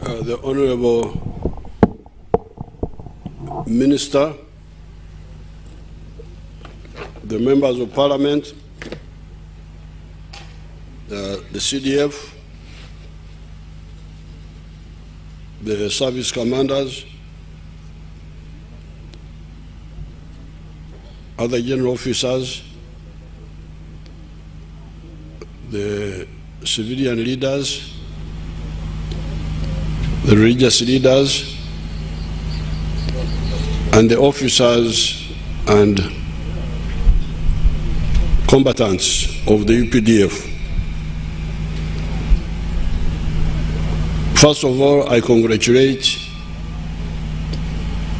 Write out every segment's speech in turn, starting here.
The Honorable Minister, the members of Parliament, the CDF, the service commanders, other general officers, the civilian leaders, the religious leaders, and the officers and combatants of the UPDF. First of all, I congratulate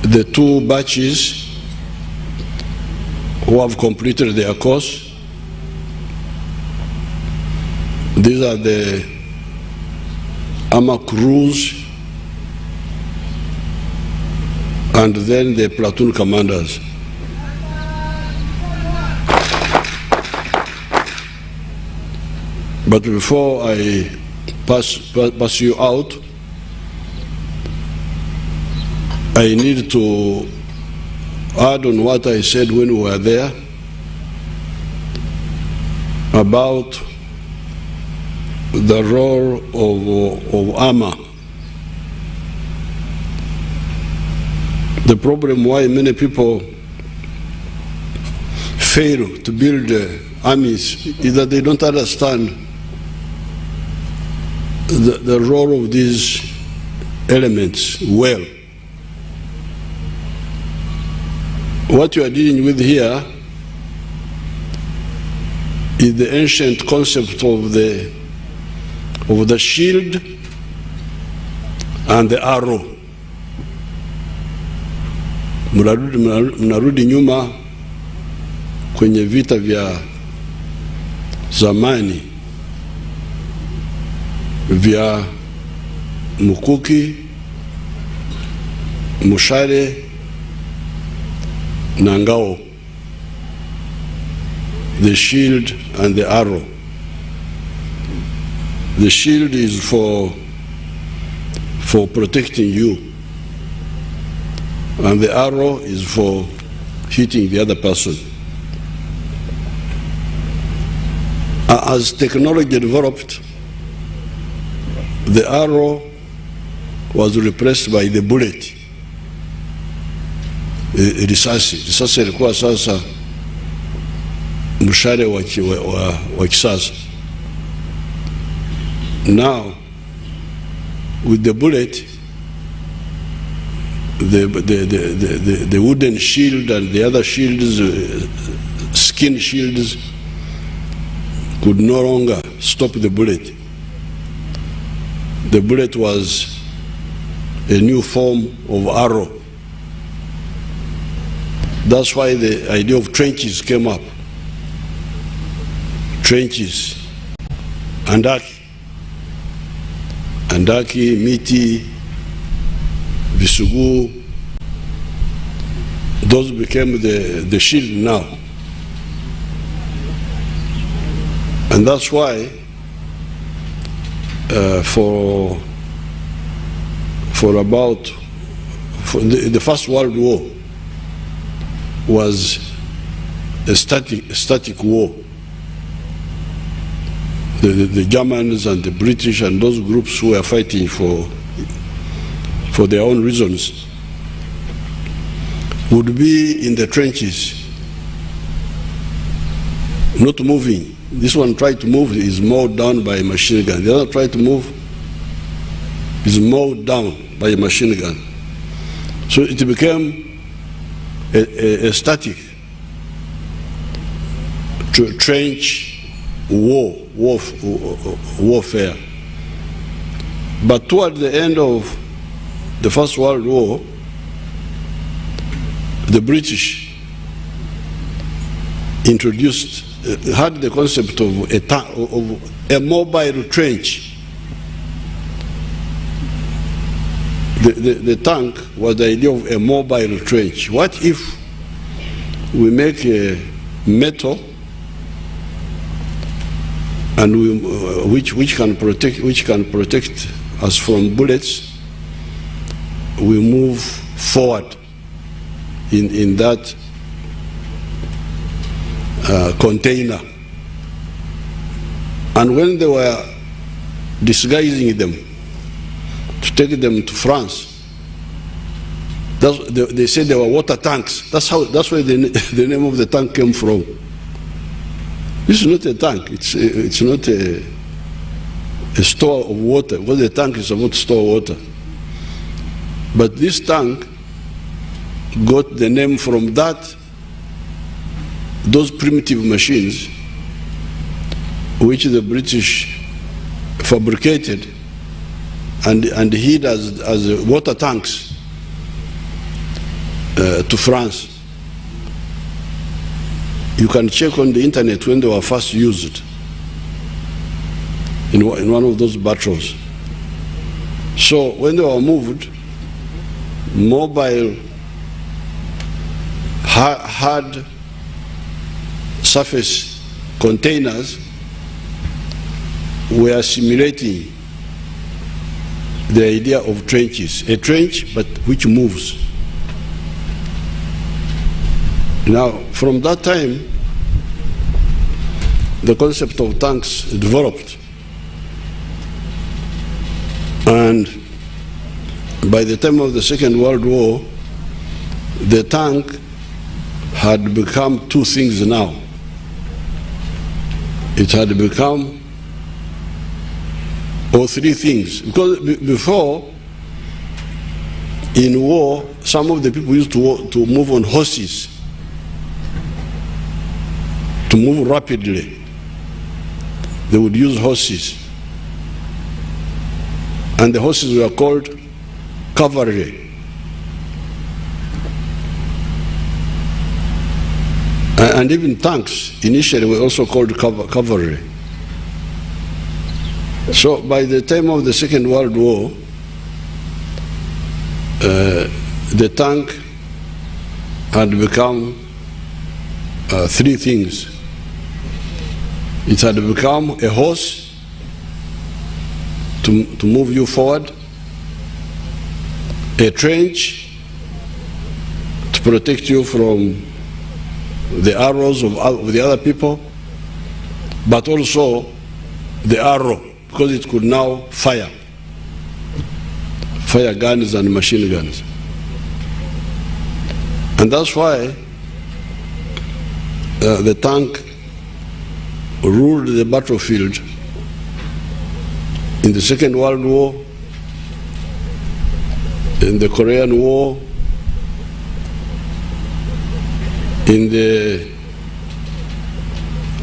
the two batches who have completed their course. These are the armor crews and then the platoon commanders. But before I pass you out, I need to add on what I said when we were there about the role of armor. The problem why many people fail to build armies is that they don't understand the role of these elements well. What you are dealing with here is the ancient concept of the shield and the arrow. Mnarudi nyuma kwenye vita vya zamani vya mkuki, mshale na ngao, the shield and the arrow. The shield is for protecting you, and the arrow is for hitting the other person. As technology developed, the arrow was replaced by the bullet. Risasi ilikuwa sasa mshale wa kisasa. Now, with the bullet, the wooden shield and the other shields, skin shields, could no longer stop the bullet. The bullet was a new form of arrow. That's why the idea of trenches came up. Trenches, andaki, miti, visugu, those became the shield now. And that's why for the First World War was a static war. The Germans and the British and those groups who were fighting for their own reasons would be in the trenches, not moving. This one tried to move, is mowed down by a machine gun. The other tried to move, is mowed down by a machine gun. So it became a static trench warfare. But toward the end of the First World War, the British had the concept of a mobile trench. The tank was the idea of a mobile trench. What if we make a metal and which can protect us from bullets, we move forward in that container. And when they were disguising them to take them to France, they said they were water tanks. That's where the name of the tank came from. This is not a tank. It's not a store of water. Because the tank is about to store water. But this tank got the name from those primitive machines which the British fabricated and hid as water tanks to France. You can check on the internet when they were first used in one of those battles. So when they were moved, mobile hard surface containers were simulating the idea of trenches, a trench but which moves. Now, from that time, the concept of tanks developed. And by the time of the Second World War, the tank had become two things now. It had become three things. Because before, in war, some of the people used to move on horses, to move rapidly. They would use horses. And the horses were called cavalry. And even tanks initially were also called cavalry. So by the time of the Second World War, the tank had become three things. It had become a horse to move you forward, a trench to protect you from the arrows of the other people, but also the arrow, because it could now fire guns and machine guns. And that's why the tank ruled the battlefield in the Second World War, in the Korean War, in the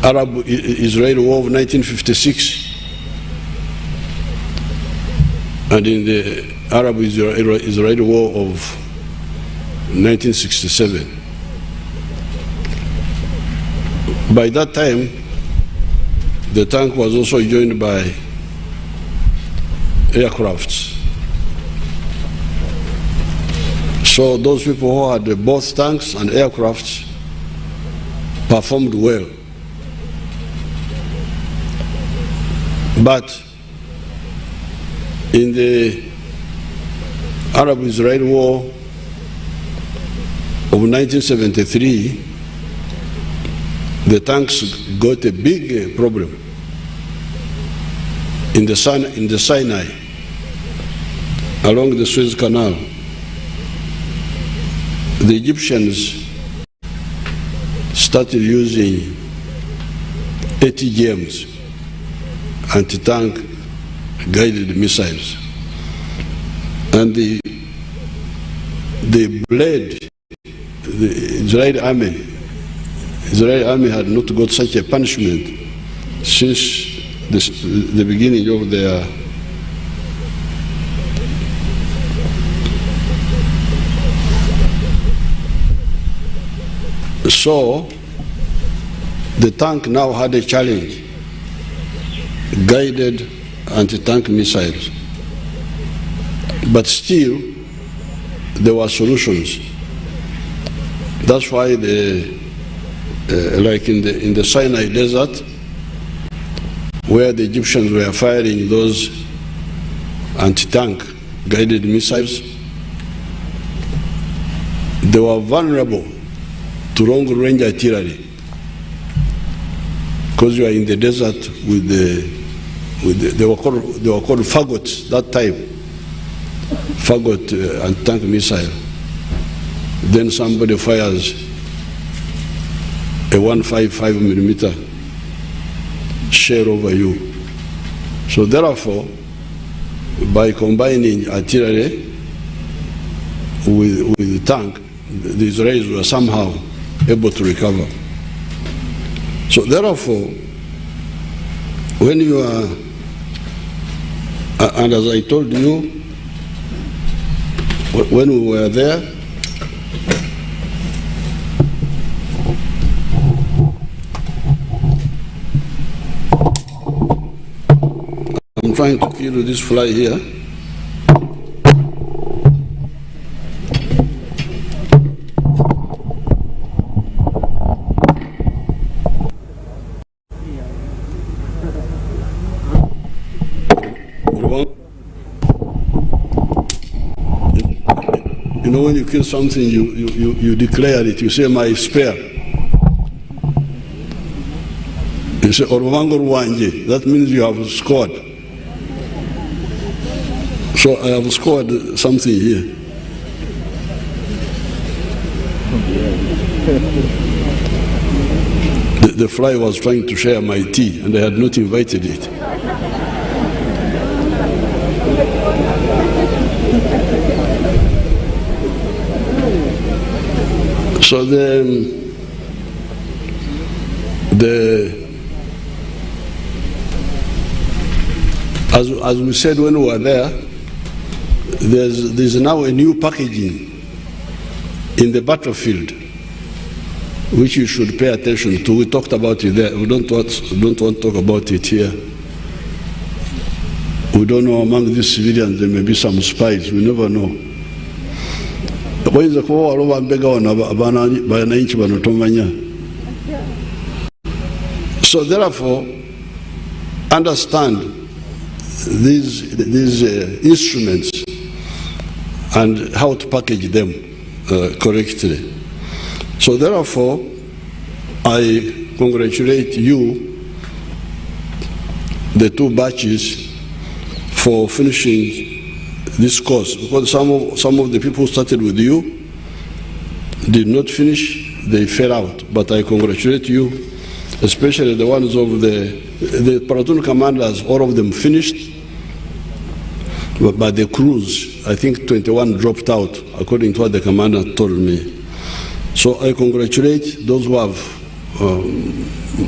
Arab-Israeli War of 1956, and in the Arab-Israeli War of 1967. By that time, the tank was also joined by aircrafts. So those people who had both tanks and aircrafts performed well. But in the Arab-Israeli War of 1973, the tanks got a big problem in the Sinai, along the Suez Canal. The Egyptians started using ATGMs, anti-tank guided missiles, and they bled the Israeli army had not got such a punishment since the beginning of their So the tank now had a challenge: guided anti-tank missiles. But still, there were solutions. That's why like in the Sinai Desert, where the Egyptians were firing those anti-tank guided missiles, they were vulnerable to long-range artillery because you are in the desert with they were called fagots that time, fagot anti-tank missile. Then somebody fires a 155mm shell over you. So therefore, by combining artillery with the tank, the Israelis were somehow able to recover. So therefore, when you are, and as I told you, when we were there, I'm trying to kill this fly here. You know, when you kill something, you declare it. You say, my spare. You say, Orwangorwanje. That means you have scored. So I have scored something here. The fly was trying to share my tea, and I had not invited it. So as we said when we were there, there's now a new packaging in the battlefield which you should pay attention to. We talked about it there. We don't want to talk about it here. We don't know, among these civilians there may be some spies. We never know. So therefore, understand these instruments and how to package them correctly. So therefore, I congratulate you, the two batches, for finishing this course, because some of the people who started with you did not finish, they fell out. But I congratulate you, especially the ones of the platoon commanders, all of them finished, but the crews, I think 21 dropped out, according to what the commander told me. So I congratulate those who have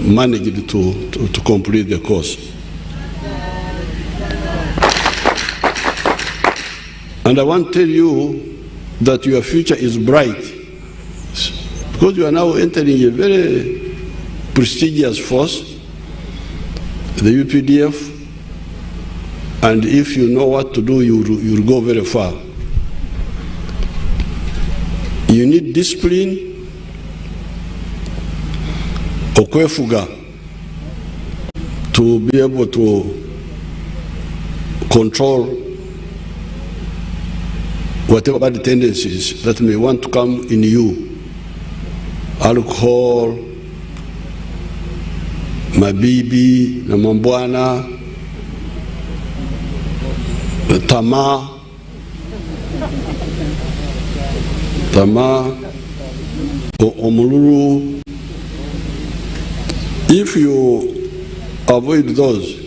managed to complete the course. And I want to tell you that your future is bright, because you are now entering a very prestigious force, the UPDF, and if you know what to do, you'll go very far. You need discipline, okwefuga, to be able to control whatever bad tendencies that may want to come in you. Alcohol, mabibi, na mambwana, tamaa, omululu. If you avoid those,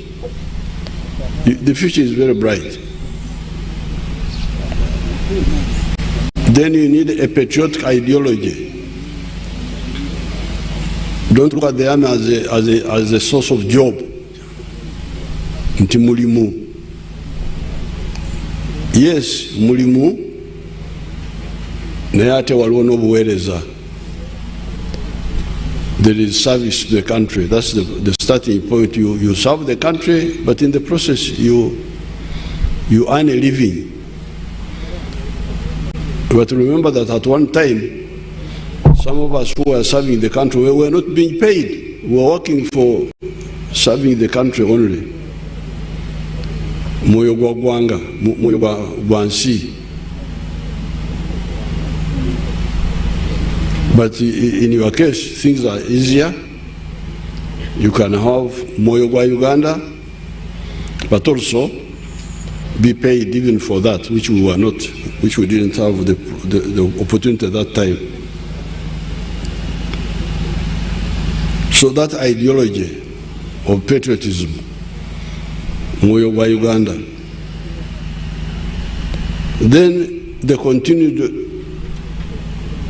the future is very bright. Then you need a patriotic ideology. Don't look at the army as a source of job. Nti mulimu. Yes, mulimu. Naye ate waliwo n'obuweereza. There is service to the country. That's the starting point. You serve the country, but in the process you earn a living. But remember that at one time, some of us who were serving the country, we were not being paid. We were working for serving the country only. Moyo gwa gwanga, moyo gwa nsi. But in your case, things are easier. You can have Moyo gwa Uganda, but also be paid even for that, which we were not, which we didn't have the opportunity at that time. So that ideology of patriotism, Moyo gwa Uganda, then they continued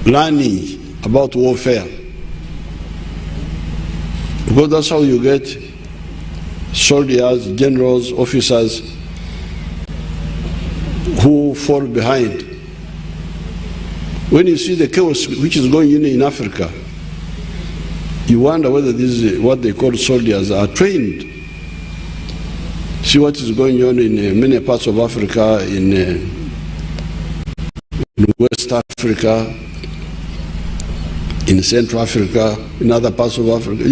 learning about warfare, because that's how you get soldiers, generals, officers who fall behind. When you see the chaos which is going on in Africa, you wonder whether these what they call soldiers are trained. See what is going on in many parts of Africa, in West Africa, in Central Africa, in other parts of Africa.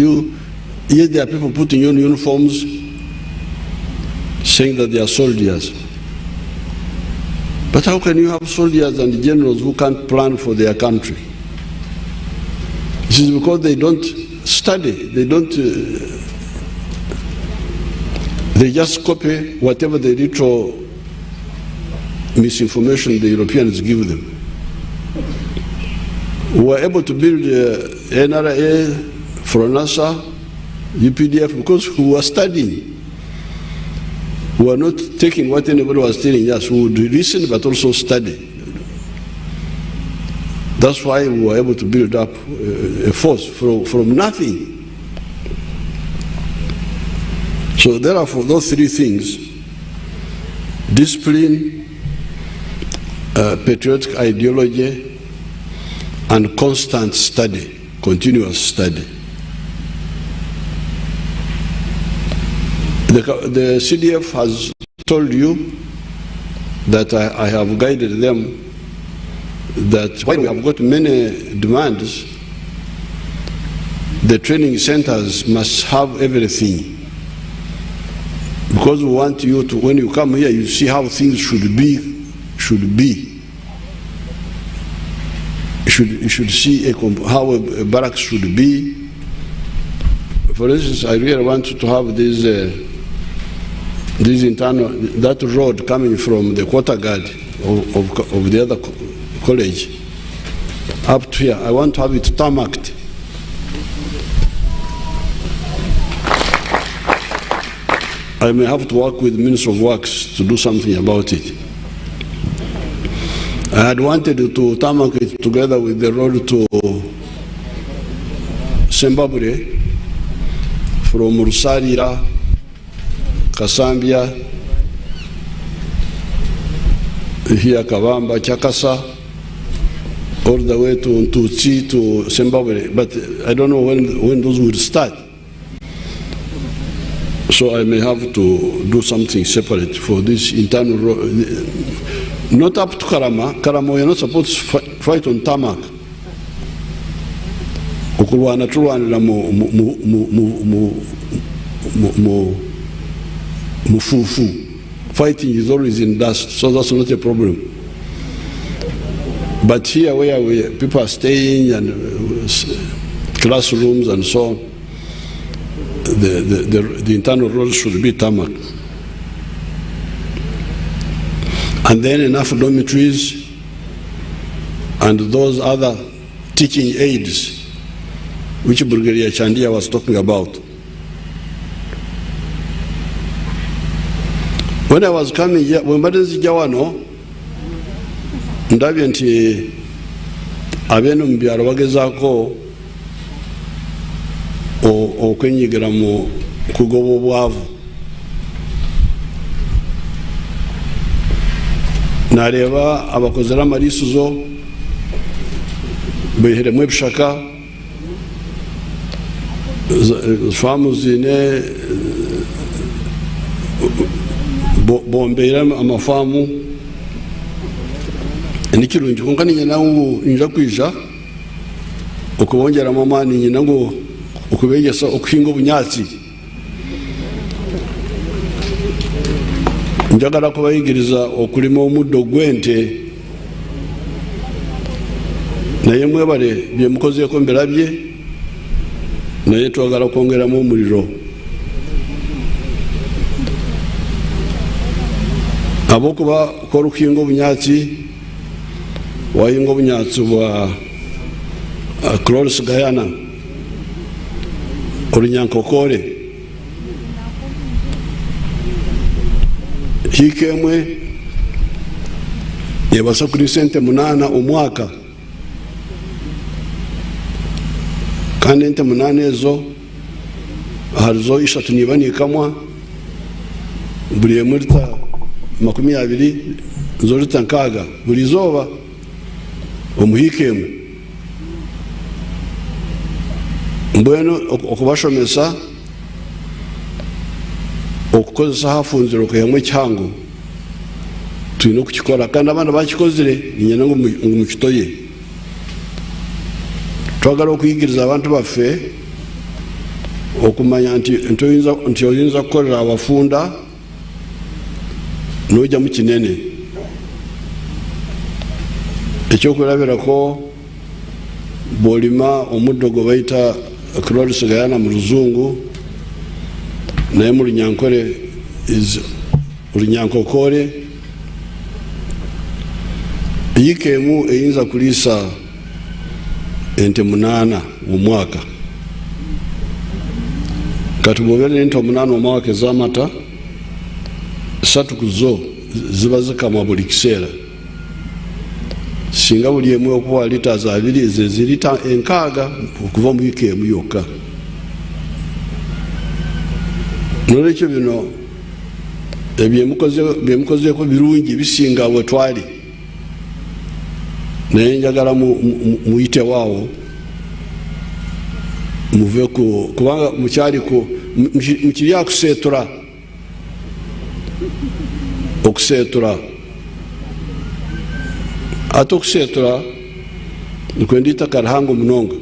Yet there are people putting on uniforms saying that they are soldiers. But how can you have soldiers and generals who can't plan for their country? This is because they don't study, they just copy whatever the little misinformation the Europeans give them. We were able to build NRA, FRONASA, UPDF because we were studying. We were not taking what anybody was telling us. We would listen but also study. That's why we were able to build up a force from nothing. So therefore, those three things: discipline, patriotic ideology, and constant study, continuous study. The CDF has told you that I have guided them that while we have got many demands, the training centers must have everything. Because we want you to, when you come here, you see how things should be. You should see how a barracks should be. For instance, I really want to have this internal, that road coming from the quarter guard of the other college up to here. I want to have it tarmacked. I may have to work with the Minister of Works to do something about it. I had wanted to tarmac it together with the road to Zimbabwe from Rusarira, Kasambia, here Kavamba, Chakasa, all the way to Ntutsi to Zimbabwe. But I don't know when those will start. So I may have to do something separate for this internal road. Not up to Karama. Karama, we are not supposed to fight on tarmac. Okulwana tulwanira mufufu. Fighting is always in dust, so that's not a problem. But here where people are staying and classrooms and so on, the internal roads should be tarmac. And then enough dormitories and those other teaching aids which Brigadier Chandia was talking about. When I was coming here, when Badenzi Jawano, ndabye nti abeno mbyaro bagezako okwenyigira mu kugoba obwavu. Nareba abakozera amarisuzo beheremu ebishaka famu zine bombeira amafamu nikirungi konka ninye nawo inja kwija okubongera mama ninye nango okubegesa okuhinga obunyatsi njagala kubayigiriza okulima omuddo gw'ente naye mwebale bye mukozeeko mbirabye, naye twagala kwongeramu omuliro. Abokuba korukingo bunyatsi wayingo bunyatsi bwa Cloris Guyana Olunyankokore hikemwe yebasa kuri sente 8 omwaka, kandi ente 8 ezo harizo 3 nibanikamwa buli emu lita 20 zo lita 6 buli zoba omuhikemu. Mbwenu okubashomesa okukozesa hafunzire okuyamwe kyangu tuyina okukikora, kandi abana bakikozire ninyena ngo mukitoye. Twagala okuyigiriza abantu baffe okumanya nti oyinza kukolera abafunda nojja mu kinene. Ekyokulabirako bwolima omuddo gwe bayita Cloris Guyana mu Luzungu, naye mu Lunyankokore yikemu eyinza kulisa ente 8 omwaka. Kati bwobere ente 8 omwaka ez'amata 3 kuzo ziba zikamwa buli kiseera. Singa buli emu okuwa lita 2 ze zilita 6 okuva mu yikemu yokka. Nolwekyo bino ebyemukozeeko birungi bisinga bwe twali, naye njagala muyite waawo muve kubanga mukiri akuseetura ate okuseetura nikwendi itaka rihango munonga,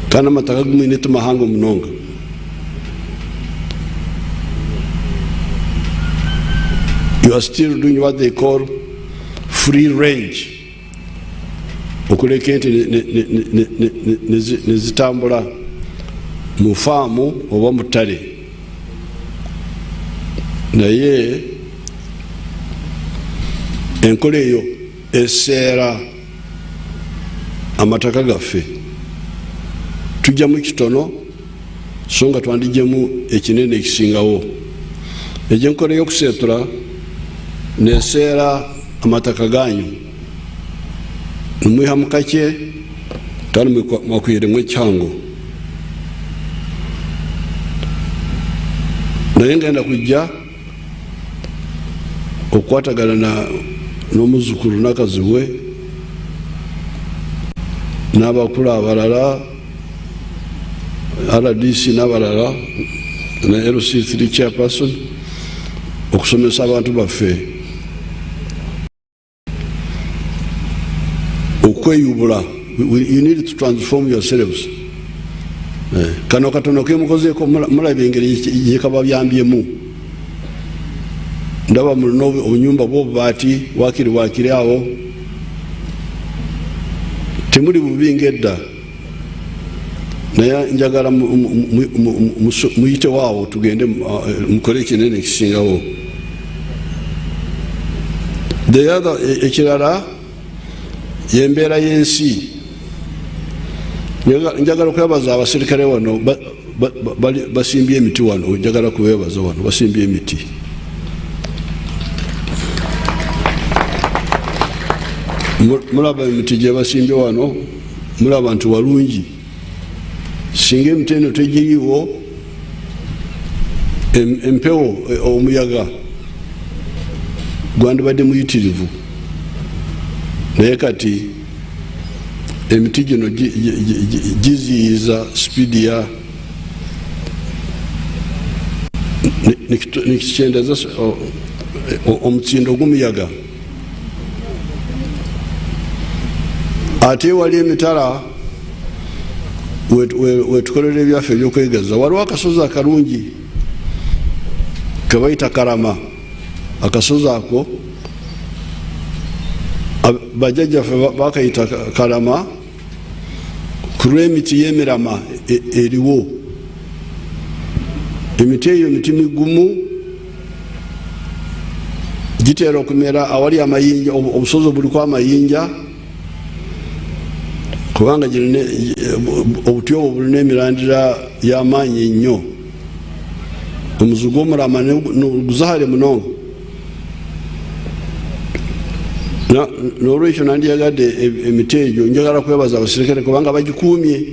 kandi amataka gumwine timahango munonga. You are still doing what they call free range. Okuleka ente nezitambula mu faamu oba mu ttale, naye enkola eyo eseera amataka gaffe. Tujjamu kitono so nga twandijjemu ekinene ekisingawo. Egyo enkola y'okuseetura neseera amataka ganyu nimwiha mukake kandi mwakwiremu ekyangu. Naye ngenda kujja okukwatagana n'omuzukulu n'akaziwe n'abakulu abalala, RDC n'abalala na LC3 chairperson okusomesa abantu baffe okweyubula. You need to transform yourselves. Kano katono kemukozeeko mulabe engeri gyekababyambyemu. Ndaba mulina obunyumba bw'obubaati wakiri awo, temuli bubi ng'edda, naye njagala muyite waawo tugende mukole ekinene ekisingawo. Ekirala yembeera y'ensi. Njagala okwebaza abaserikale wano basimbye emiti wano, njagala kubebaza wano basimbye emiti. Mulaba emiti gye basimbye wano, mulaba nti walungi. Singa emiti eno tegiriiwo, empewo omuyaga gwandibadde muyitirivu, naye kati emiti gino giziyiza speedi ya nikikyendeza omutsindo gw'omuyaga. Ate wali emitala wetukolera ebyaffe ebyokwegaza, waliwo akasozi akalungi kebayita Karama. Akasozi ako bajjajjaffe bakayita kalama ku lw'emiti y'emirama eriwo. Emiti eyo miti migumu gitera okumera awali amayinja, obusozi obuliko amayinja, kubanga obuti obwo bulina emirandira y'amaanyi ennyo. Omuzi gw'omulama guzaale munonga. N'olwekyo nandiyagadde emiti egyo njagala kwebaza abasirikale kubanga bagikuumye.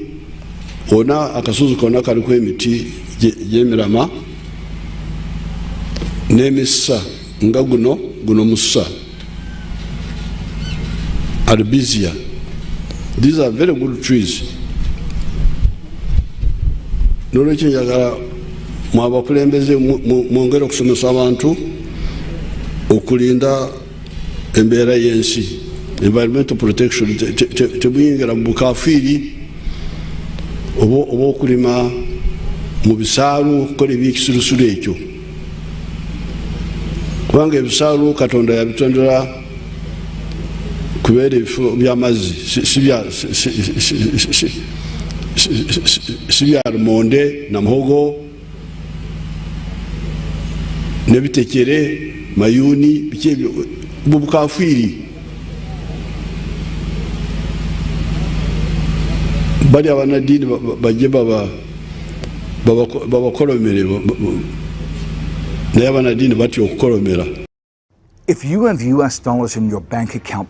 Ona akasozi konna kaliko emiti gy'emirama n'emissa nga guno mussa albizia. These are very good trees. N'olwekyo njagala mwabakulembeze mwongere okusomesa abantu okulinda embeera y'ensi, environmental protection. Tebuyingira mu bukafiiri oba okulima mu bisaalu okukola ebyekisirusiru ekyo, kubanga ebisaalu Katonda yabitondera kubeera ebifo by'amazzi, si bya lumonde na muhogo n'ebitekere mayuni biki ebyo mu bukafiiri. Bali abanadini bajje babakolomere, naye abanadini batya okukolomera. If you have US dollars in your bank account,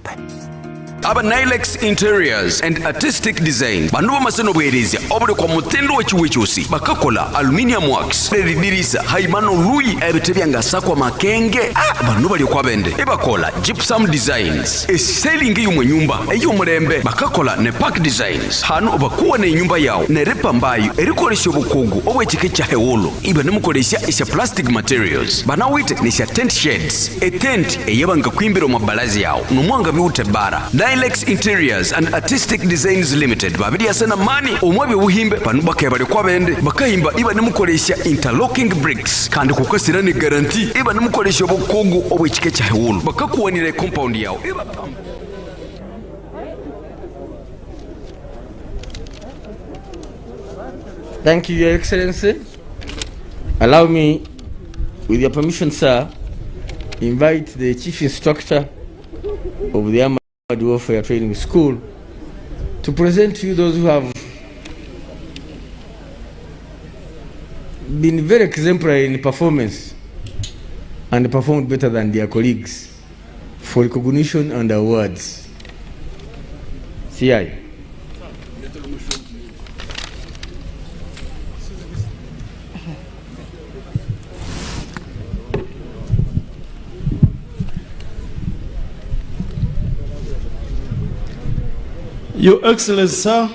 aba Nilex Interiors and Artistic Design bandu bamaseno bwerezya obuli kwa mutendo wekiwekyusi bakakola aluminium works eridirisa haimano lui ebitebyanga sakwa makenge bandu bali kwa bende ebakola gypsum designs eselingi yumwe nyumba ey'omulembe bakakola ne park designs hano obakuwa ne nyumba yawo ne repa mbayo erikolesya obukugu obwekike kya hewolo iba nemukolesya esya plastic materials banawite nesya tent sheds etent eyebanga kwimbira omabalazi yawo nomwanga biwute bara. Nilex Interiors and Artistic Designs Limited babiri yasena mani omwabe buhimbe panu bakaya bali kwa bende bakahimba iba nemukolesya interlocking bricks kandi kukasira ne guarantee iba nemukolesya obukugu obwekike kya hewolo bakakuwanira compound yawo iba Thank you, Your Excellency. Allow me, with your permission, sir, invite the Chief Instructor of the Armored Warfare Training School to present to you those who have been very exemplary in performance and performed better than their colleagues for recognition and awards. CI. Your Excellency, sir,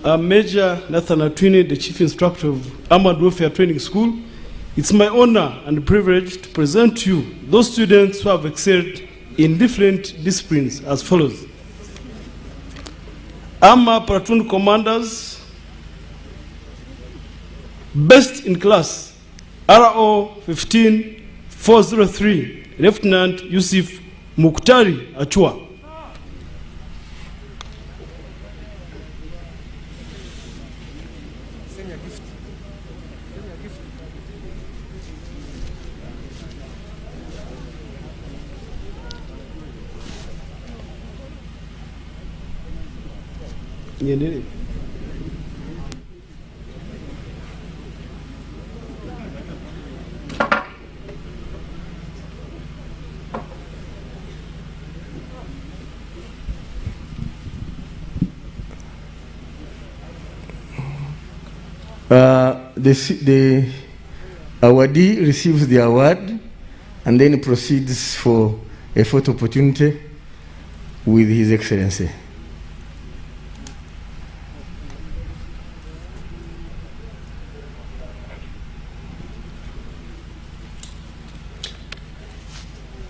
I'm Major Nathan Atwini, the Chief Instructor of Armored Warfare Training School. It's my honor and privilege to present to you those students who have excelled in different disciplines as follows. Armored Platoon Commanders, Best in Class, RO 15403, Lieutenant Yusuf Muktari Achua. The awardee receives the award and then proceeds for a photo opportunity with His Excellency.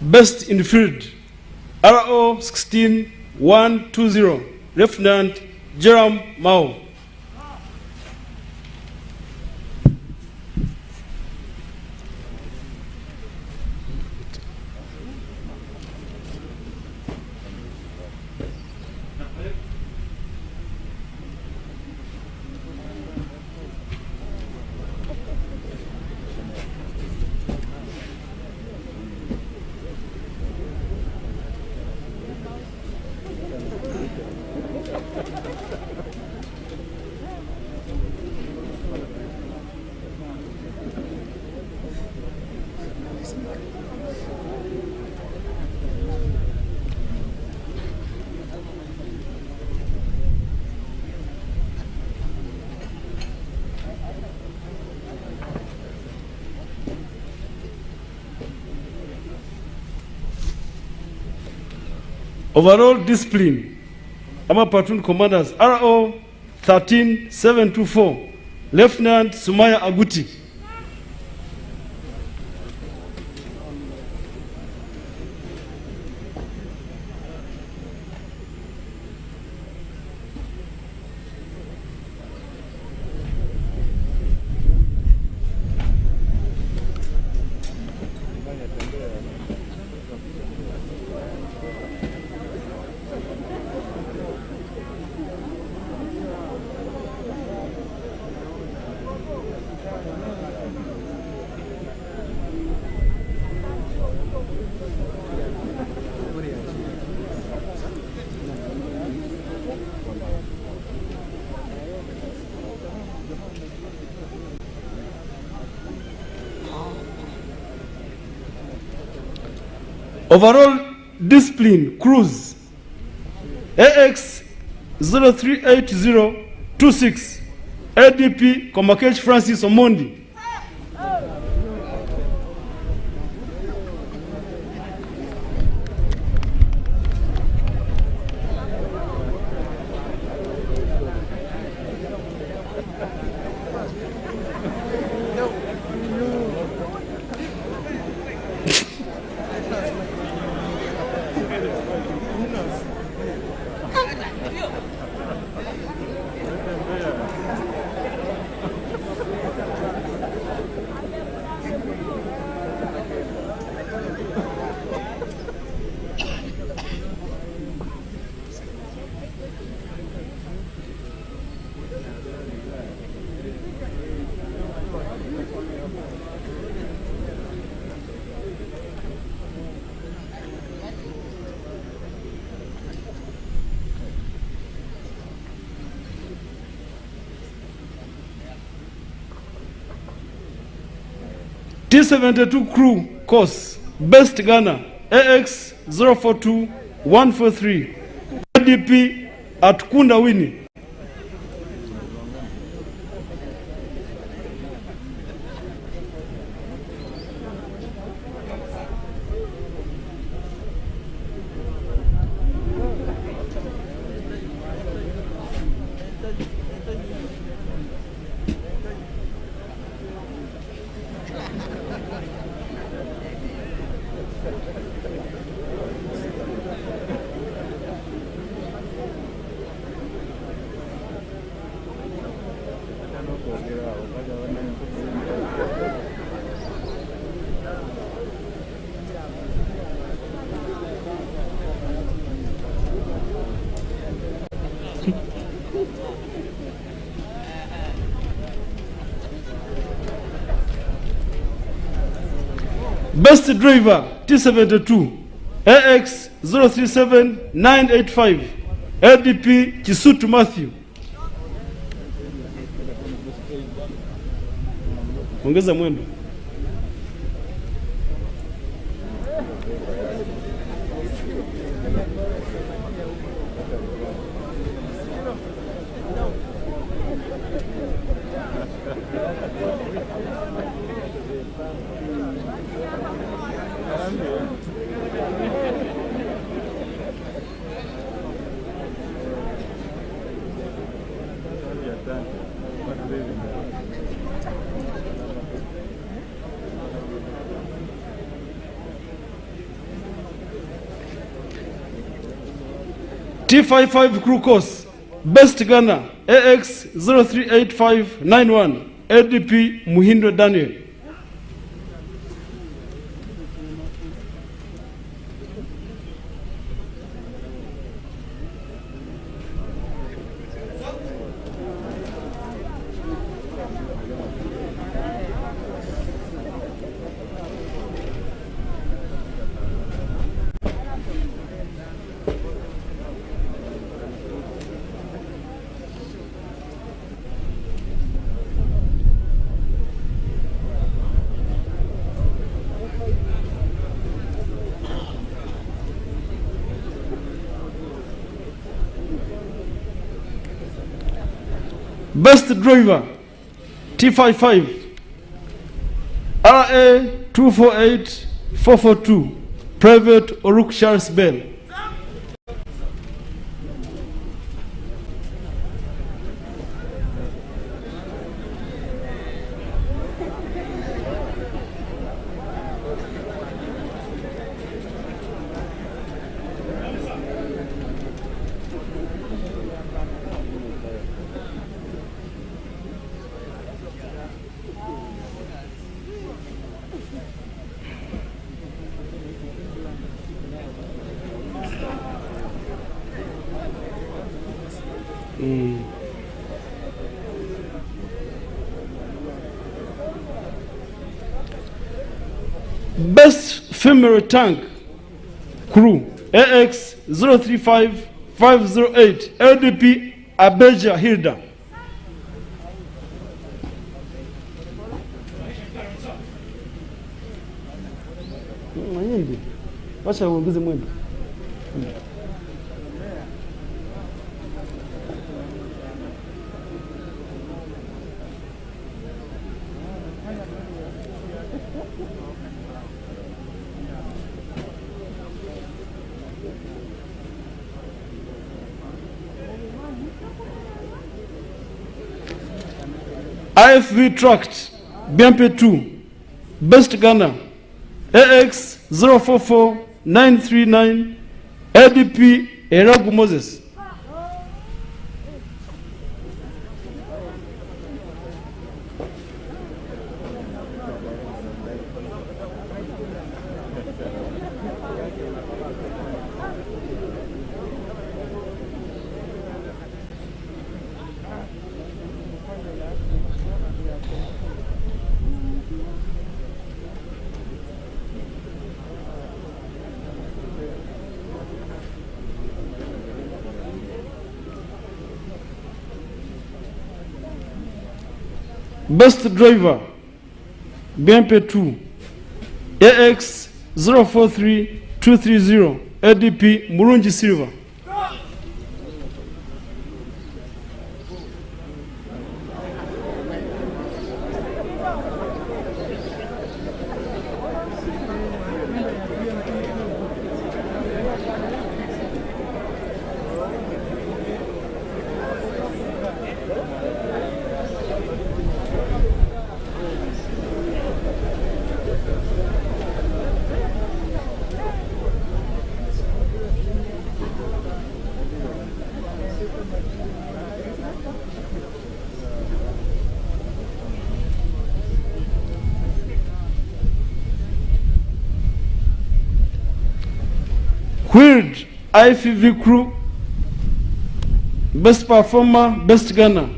Best in the field, RO 16120, Lieutenant Jerome Mao. Overall discipline, our platoon commanders, RO 13724, Lieutenant Sumaya Aguti. Overall discipline, cruise, AX 038026, ADP Komakech Francis Omondi. T72 crew course, Best Ghana, AX 042143, ADP at Kunda Winnie. Best driver, T72, AX 037985, LDP Chisutu Matthew. Ongeza mwendo. T55 crew course, Best Ghana, AX 038591, LDP Muhindo Daniel. Best driver, T55, RA 248442, Private Oruk Charles Bell. Best female tank crew, AX 035508, LDP Abeja Hilda. Wacha uongeze mwendo. IFV tracked BMP 2 Best Gunner AX 044939 LDP Eragu Moses. Best driver BMP 2 AX 043230 LDP Murunji Silva. Wheeled IFV crew, best performer, best gunner,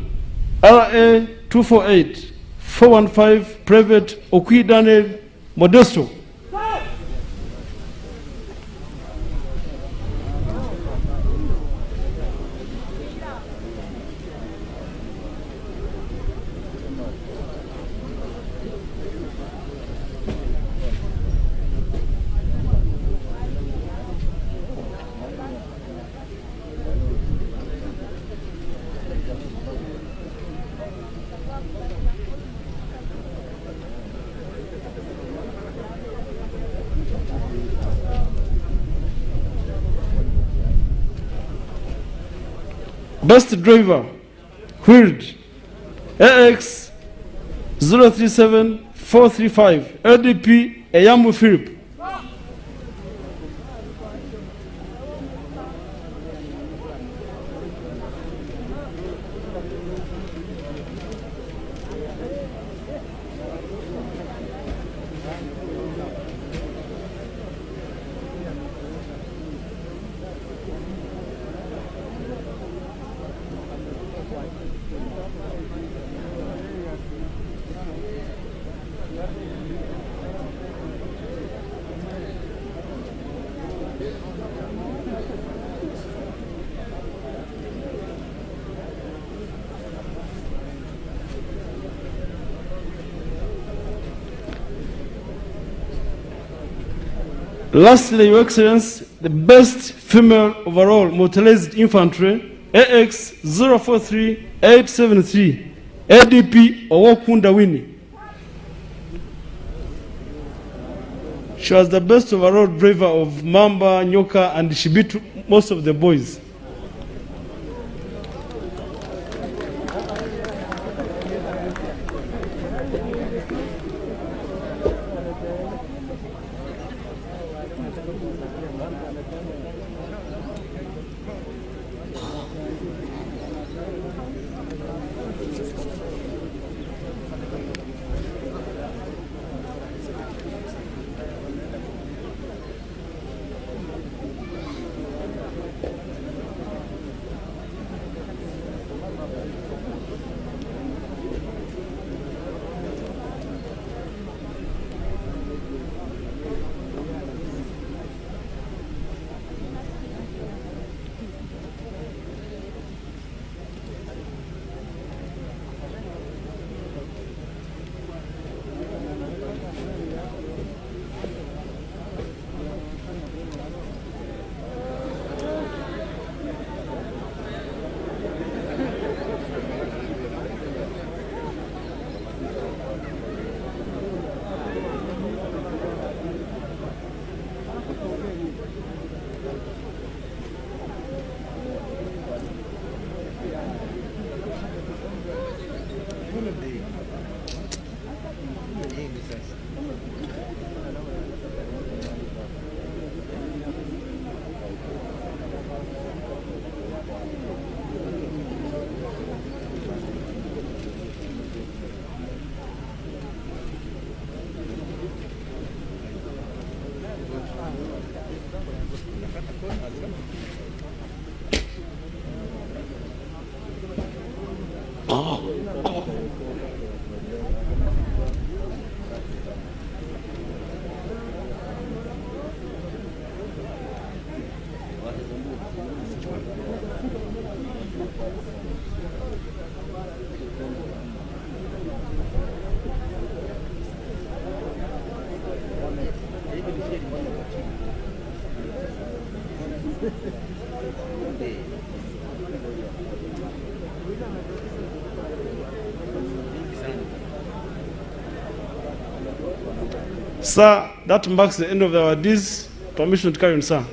RA 248 415 Private Okwi Daniel Modesto. Best driver, wheeled AX 037435 LDP Eyamu Philip. Lastly, Your Excellency, the best female overall motorized infantry, AX 043873, ADP Owokunda Winnie. She was the best overall driver of Mamba, Nyoka, and she beat most of the boys. Sir, that marks the end of our deeds. Permission to carry on, sir.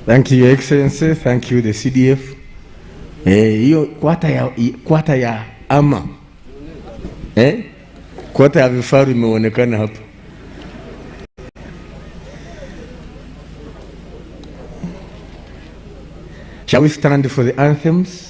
Thank you, Your Excellency. Thank you, the CDF. Hiyo kwata ya ama kwata ya vifaru imeonekana hapa. Shall we stand for the anthems?